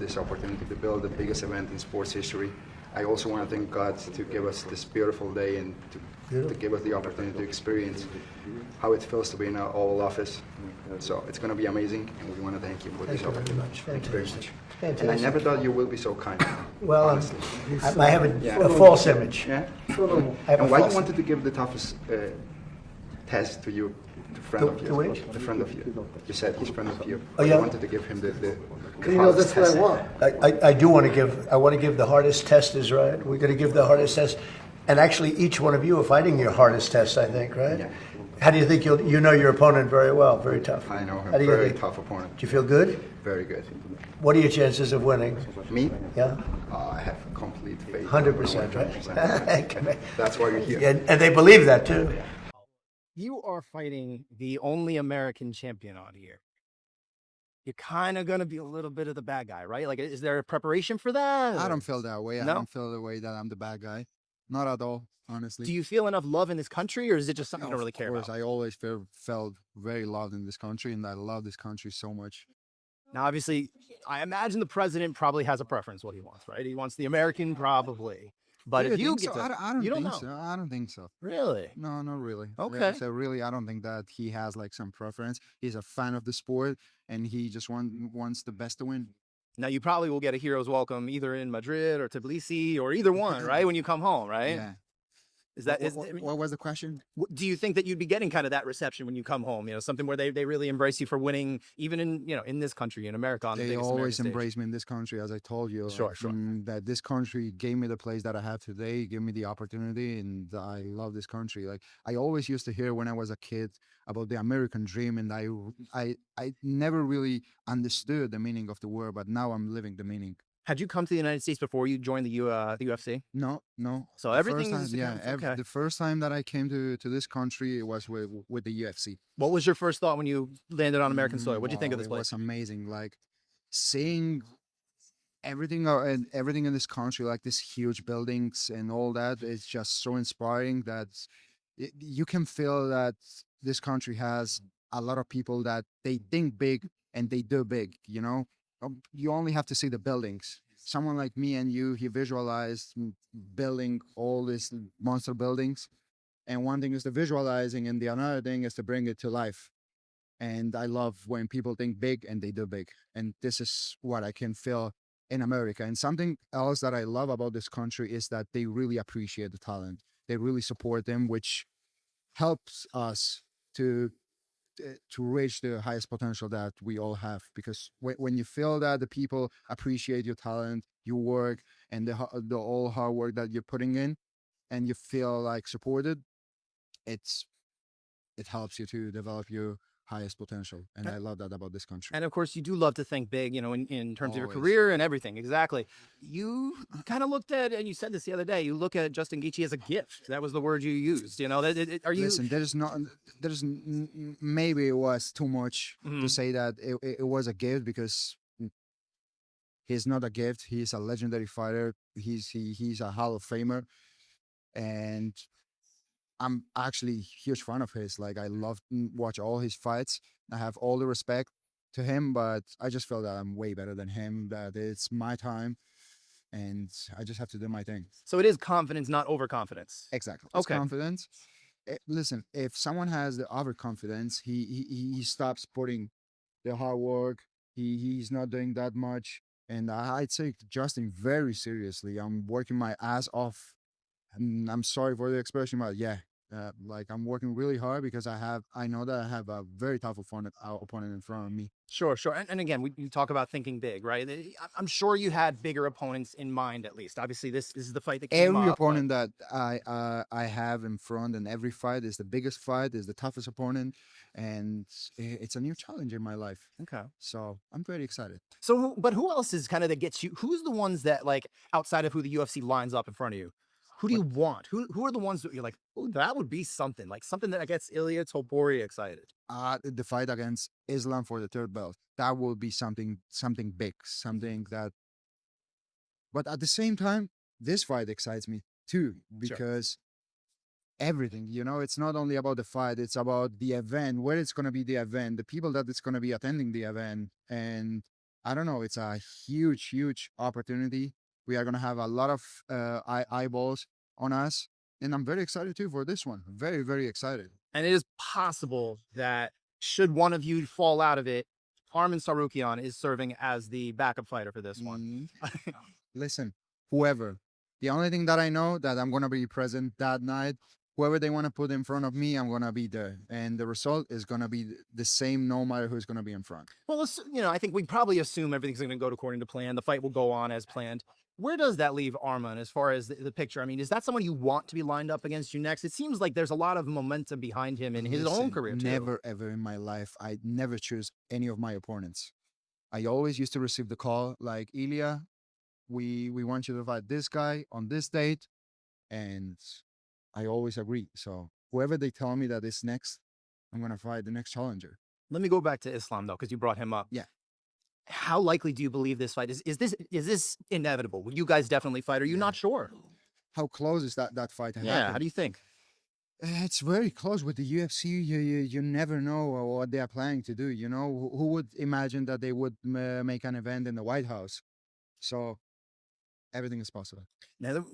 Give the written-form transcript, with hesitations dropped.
this opportunity to build the biggest event in sports history. I also want to thank God to give us this beautiful day and to give us the opportunity to experience how it feels to be in our Oval Office. So it's going to be amazing, and we want to thank you for this opportunity. Thank you very much. Fantastic. And I never thought you will be so kind. Well, honestly. I have a false image. Yeah. I have a And why you false- wanted to give the toughest test to you, the friend of To you, which? the friend of you. You said he's friend of you. Oh, You yeah? wanted to give him the You know, hardest that's what I test. want. I do want to give. I want to give the hardest test. Is right. We're going to give the hardest test, and actually, each one of you are fighting your hardest test. I think, right? Yeah. How do you think you know your opponent very well? Very tough. I know him. How do you Very think? tough opponent. Do you feel good? Very good. What are your chances of winning? Me? Yeah, I have complete faith. 100%, right? 100%. That's why you're here. And they believe that too. You are fighting the only American champion on here. You're kind of going to be a little bit of the bad guy, right? Like, is there a preparation for that? I or- don't feel that way. I No? don't feel the way that I'm the bad guy. Not at all, honestly. Do you feel enough love in this country, or is it just something you don't Of really care course, about? I always felt very loved in this country, and I love this country so much. Now, obviously, I imagine the president probably has a preference what he wants, right? He wants the American, probably. But if you think get so? to, I don't you don't think know. so. I don't think so. Really? No, not really. Okay. So really, I don't think that he has like some preference. He's a fan of the sport, and he just wants the best to win. Now, you probably will get a hero's welcome either in Madrid or Tbilisi or either one, right? When you come home, right? Yeah. Is that is? What was the question? Do you think that you'd be getting kind of that reception when you come home? You know, something where they really embrace you for winning, even in this country, in America, on the They biggest always American stage? embrace me in this country, as I told you. Sure, sure. That this country gave me the place that I have today, gave me the opportunity, and I love this country. Like I always used to hear when I was a kid about the American dream, and I never really understood the meaning of the word, but now I'm living the meaning. Had you come to the United States before you joined the UFC? No. So The everything first is time, kind of- okay. the first time that I came to this country, it was with the UFC. What was your first thought when you landed on American soil? What did you think of this It place? was amazing. Like seeing everything in this country, like these huge buildings and all that, is just so inspiring that you can feel that this country has a lot of people that they think big and they do big. You know, you only have to see the buildings. Someone like me and you, he visualized building all these monster buildings. And one thing is the visualizing, and the another thing is to bring it to life. And I love when people think big and they do big. And this is what I can feel in America. And something else that I love about this country is that they really appreciate the talent. They really support them, which helps us to reach the highest potential that we all have. Because when you feel that the people appreciate your talent, your work, and the all hard work that you're putting in, and you feel like supported, it helps you to develop your highest potential. And I love that about this country. And of course, you do love to think big, in terms of your Always. career and everything. Exactly. You kind of looked at, and you said this the other day, you look at Justin Gaethje as a gift. That was the word you used. Are you? Listen, maybe it was too much to say that it was a gift, because he's not a gift. He's a legendary fighter. He's a Hall of Famer, and I'm actually a huge fan of his. Like I love to watch all his fights. I have all the respect to him, but I just feel that I'm way better than him. That it's my time, and I just have to do my thing. So it is confidence, not overconfidence. Exactly. It's Okay. confidence. Listen, if someone has the overconfidence, he stops putting the hard work. He's not doing that much, and I take Justin very seriously. I'm working my ass off, and I'm sorry for the expression, but yeah, like I'm working really hard because I know that I have a very tough opponent in front of me. Sure. And again, you talk about thinking big, right? I'm sure you had bigger opponents in mind, at least. Obviously, this is the fight that came Every up, but- opponent that I have in front, and every fight is the biggest fight, is the toughest opponent, and it's a new challenge in my life. Okay. So I'm very excited. So, but who else is kind of that gets you? Who's the ones that, like, outside of who the UFC lines up in front of you? Who do you want? Who are the ones that you're like, oh, that would be something that gets Ilya Topuria excited? The fight against Islam for the third belt, that will be something big, something that. But at the same time, this fight excites me too, because everything, it's not only about the fight, it's about the event, where it's going to be the event, the people that it's going to be attending the event, and I don't know. It's a huge, huge opportunity. We are gonna have a lot of eyeballs on us, and I'm very excited too for this one. Very, very excited. And it is possible that should one of you fall out of it, Armin Sarukian is serving as the backup fighter for this one. Listen, whoever. The only thing that I know that I'm gonna be present that night. Whoever they want to put in front of me, I'm gonna be there, and the result is gonna be the same no matter who's gonna be in front. Well, I think we probably assume everything's going to go according to plan. The fight will go on as planned. Where does that leave Armin as far as the picture? I mean, is that someone you want to be lined up against you next? It seems like there's a lot of momentum behind him in his own Listen, career, too. never ever in my life I never choose any of my opponents. I always used to receive the call like, Ilya, we want you to fight this guy on this date, and I always agree. So whoever they tell me that is next, I'm gonna fight the next challenger. Let me go back to Islam, though, because you brought him up. Yeah. How likely do you believe this fight is? Is this inevitable? Will you guys definitely fight? Or are you not sure? How close is that fight? Yeah. How do you think? It's very close with the UFC. You never know what they are planning to do. You know, who would imagine that they would make an event in the White House? So everything is possible. Now,